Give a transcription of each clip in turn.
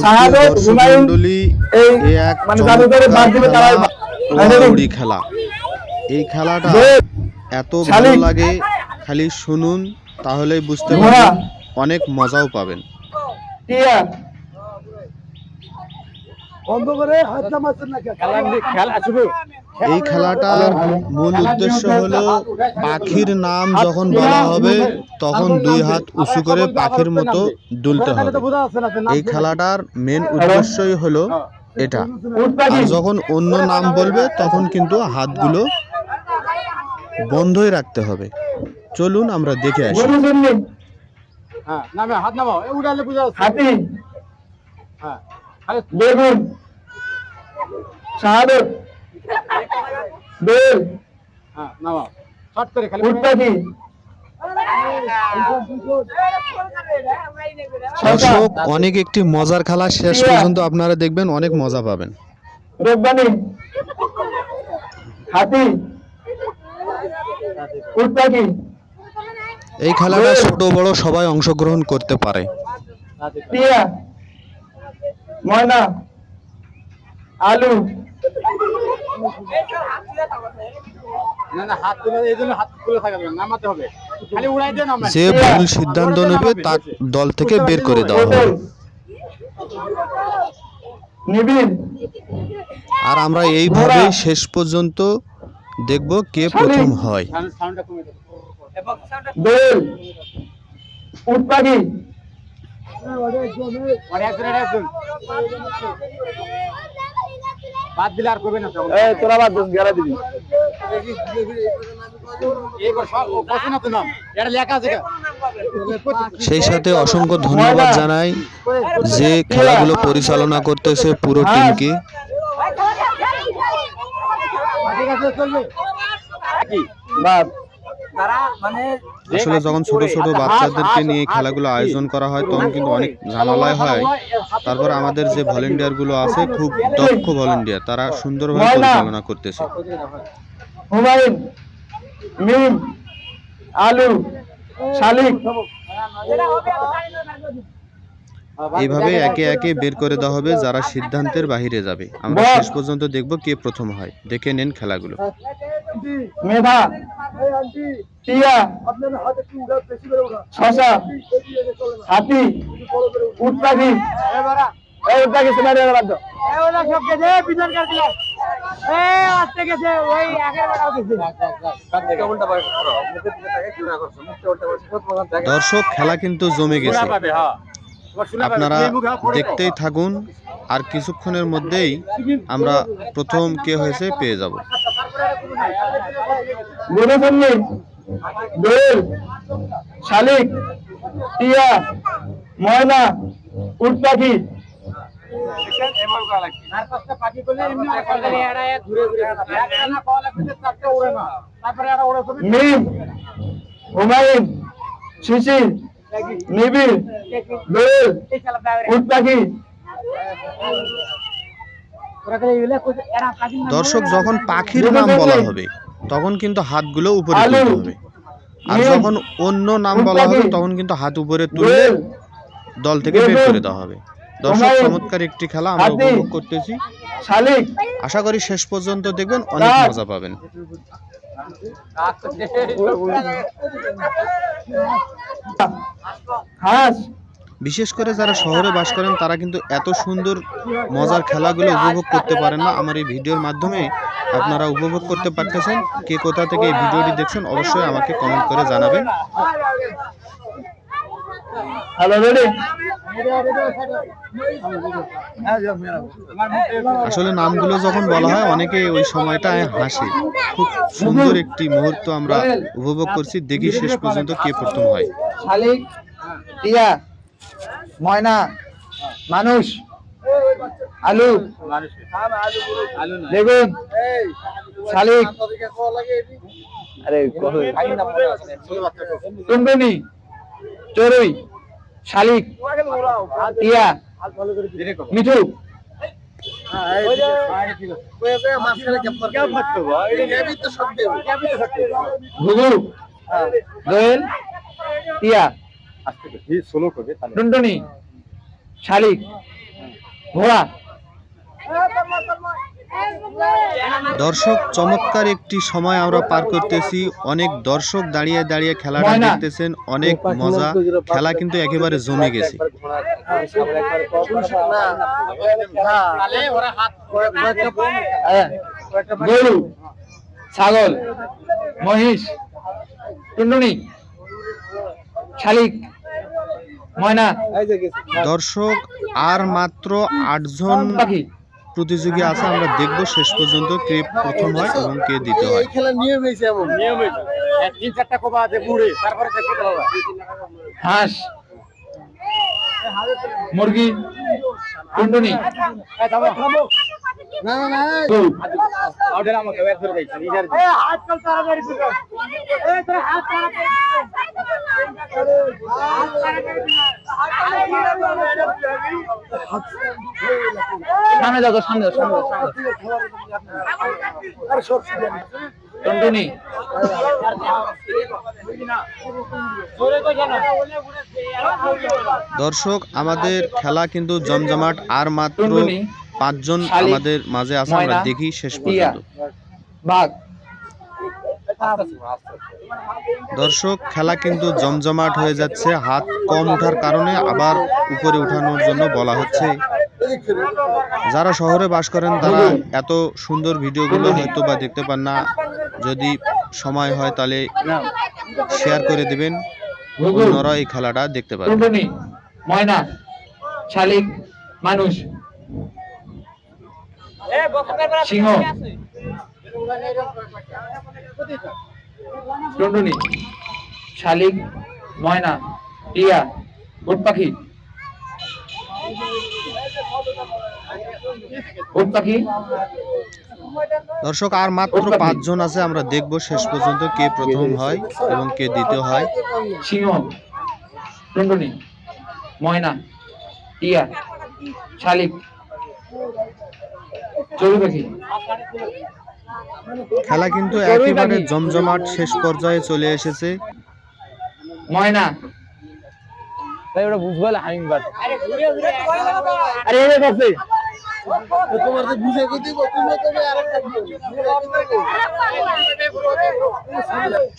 শাহাদত হুমায়ুন এই মানে জাদুঘরে বাদ দিবে তারা উড়াউড়ি খেলা। এই খেলাটা এত ভালো লাগে, খালি শুনুন তাহলেই বুঝতে পারবেন, অনেক মজাও পাবেন। টিয়া এই খেলাটার মূল উদ্দেশ্য হলো পাখির নাম যখন বলা হবে তখন দুই হাত উঁচু করে পাখির মতো দুলতে হবে। এই খেলাটার মেন উদ্দেশ্যই হলো এটা। আর যখন অন্য নাম বলবে তখন কিন্তু হাতগুলো বন্ধই রাখতে হবে। চলুন আমরা দেখে আসি। বেগুন শাহাদত দোল উটপাখি দর্শক, অনেক একটি মজার খেলা, শেষ পর্যন্ত আপনারা দেখবেন, অনেক মজা পাবেন। রব্বানি হাতি উটপাখি এই খেলাটা ছোট বড় সবাই অংশগ্রহণ করতে পারে। টিয়া ময়না আলু যে ভুল সিদ্ধান্ত নেবে তার দল থেকে বের করে দেওয়া হবে। নিবিড় আর আমরা এইভাবেই শেষ পর্যন্ত দেখব কে প্রথম হয়। দোল উটপাখি বাদ দিলে আর করবে না, তোরা বাদ দিস গেরা দিবি সেই সাথে অসংখ্য ধন্যবাদ জানাই যে খেলাগুলো পরিচালনা করতেছে পুরো টিমকে। আসলে যখন ছোট ছোট বাচ্চাদেরকে নিয়ে খেলাগুলো আয়োজন করা হয় তখন কিন্তু অনেক ঝামেলাই হয়। তারপর আমাদের যে ভলেন্টিয়ার গুলো আছে, খুব দক্ষ ভলেন্টিয়ার, তারা সুন্দরভাবে পরিচালনা করতেছে। হুমায়ুন মিম আলু শালিক এইভাবে একে একে বের করে দেওয়া হবে যারা সিদ্ধান্তের বাহিরে যাবে। আমরা শেষ পর্যন্ত দেখব কে প্রথম হয়। দেখে নেন খেলাগুলো। মেধা টিয়া শশা হাতি উটপাখি দর্শক, খেলা কিন্তু জমে গেছে, আপনারা দেখতেই থাকুন। আর কিছুক্ষণের মধ্যেই আমরা প্রথম কে হয়েছে পেয়ে যাব। শালিক টিয়া ময়না উটপাখি মিম হুমায়ুন শিশির নিবিড় দোল উটপাখি। দর্শক, যখন পাখির নাম বলা হবে তখন কিন্তু হাতগুলো উপরে তুলতে হবে। আর যখন অন্য নাম বলা হবে তখন কিন্তু হাত উপরে তুলে দল থেকে বের করে দেওয়া হবে। দর্শক, চমৎকার একটি খেলা আমরা উপভোগ করতেছি। আশা করি শেষ পর্যন্ত দেখবেন, অনেক মজা পাবেন। বিশেষ করে যারা শহরে বাস করেন তারা কিন্তু এত সুন্দর মজার খেলাগুলো উপভোগ করতে পারেন না। আমার এই ভিডিওর মাধ্যমে আপনারা উপভোগ করতে পারতেছেন। কে কোথা থেকে এই ভিডিওটি দেখছেন অবশ্যই আমাকে কমেন্ট করে জানাবেন। আসলে নামগুলো যখন বলা হয় অনেকে ওই সময়টা হাসে। খুব সুন্দর একটি মুহূর্ত আমরা উপভোগ করছি। দেখি শেষ পর্যন্ত কে প্রথম হয়। শালিক টিয়া ময়না মানুষ আলু বেগুন শালিক টুনটুনি চড়ুই শালিক টিয়া মিঠু ঘুঘু দোয়েল টিয়া টুনটুনি শালিক, ঘোড়া। দর্শক, চমৎকার একটি সময় আমরা পার করতেছি। অনেক দর্শক দাঁড়িয়ে দাঁড়িয়ে খেলাটা ময়না। দেখতেছেন, অনেক মজা। খেলা কিন্তু একেবারে জমে গেছে। গরু, ছাগল, মহিষ, টুনটুনি, শালিক, ময়না, দর্শক, আর মাত্র 8 জন পাখি। প্রতিযোগী আছে। আমরা দেখব শেষ পর্যন্ত কে প্রথম হয় এবং কে দ্বিতীয় হয়। হাঁস, মুরগি, টুনটুনি, গরু। সামনে যাও তো, সামনে যাও, সামনে যাও, সামনে যাও। টুনটুনি, দর্শক, আমাদের খেলা কিন্তু জমজমাট। আর মাত্র টুনটুনি, 5 জন শালিক, আমাদের মাঝে আছে। আমরা ময়না, দেখি শেষ টিয়া, পর্যন্ত। বাঘ। দর্শক, খেলা কিন্তু জমজমাট হয়ে যাচ্ছে। হাত কম ওঠার কারণে আবার উপরে উঠানোর জন্য বলা হচ্ছে। যারা শহরে বাস করেন তারা এত সুন্দর ভিডিওগুলো হয়তো বা দেখতে পান না। যদি সময় হয় তাহলে শেয়ার করে দেবেন, অন্যরা এই খেলাটা দেখতে পারবে। টুনটুনি, ময়না, শালিক, মানুষ, সিংহ, টুনটুনি, শালিক, ময়না, টিয়া, উট পাখি, উট পাখি। দর্শক, আর মাত্র 5 জন আছে। আমরা দেখব শেষ পর্যন্ত কে প্রথম হয় এবং কে দ্বিতীয় হয়। সিংহ, টুনটুনি, ময়না, টিয়া, শালিক, চড়ুই পাখি। খেলা কিন্তু একেবারে জমজমাট শেষ পর্যায়ে চলে এসেছে। ময়না, ভাই ওটা বুঝবো না, হামিংবার্ড। আরে এটা কাছে তোমার তো বুঝে কই দিব, তুমি তবে আরেকটা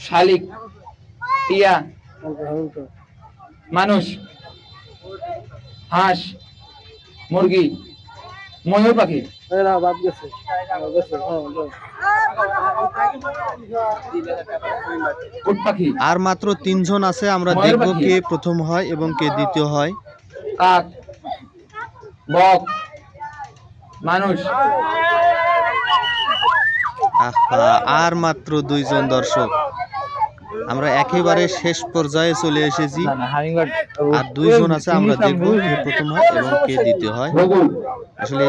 শালিক, টিয়া, মানুষ, হাঁস, মুরগি, ময়ূর পাখি। উট পাখি। আর মাত্র 3 জন আছে। আমরা দেখব কে প্রথম হয় এবং কে দ্বিতীয় হয়। কাক, বক, মানুষ। আর মাত্র 2 জন। দর্শক, আমরা একেবারে শেষ পর্যায়ে চলে এসেছি। আর 2 জন আছে। আমরা দেখব কে প্রথম হয় এবং কে দ্বিতীয় হয়। আসলে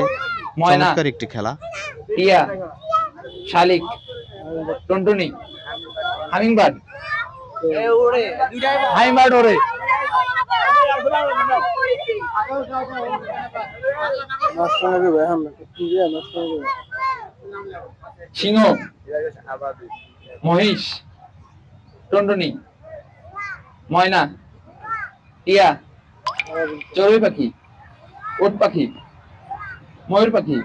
চমৎকার একটি খেলা। টিয়া, শালিক, টুনটুনি, হামিংবার্ড। হামিংবার্ড ওরে। সিংহ, মহিষ, টুনটুনি, ময়না, টিয়া, চড়ুই পাখি, উট পাখি, ময়ূর পাখি।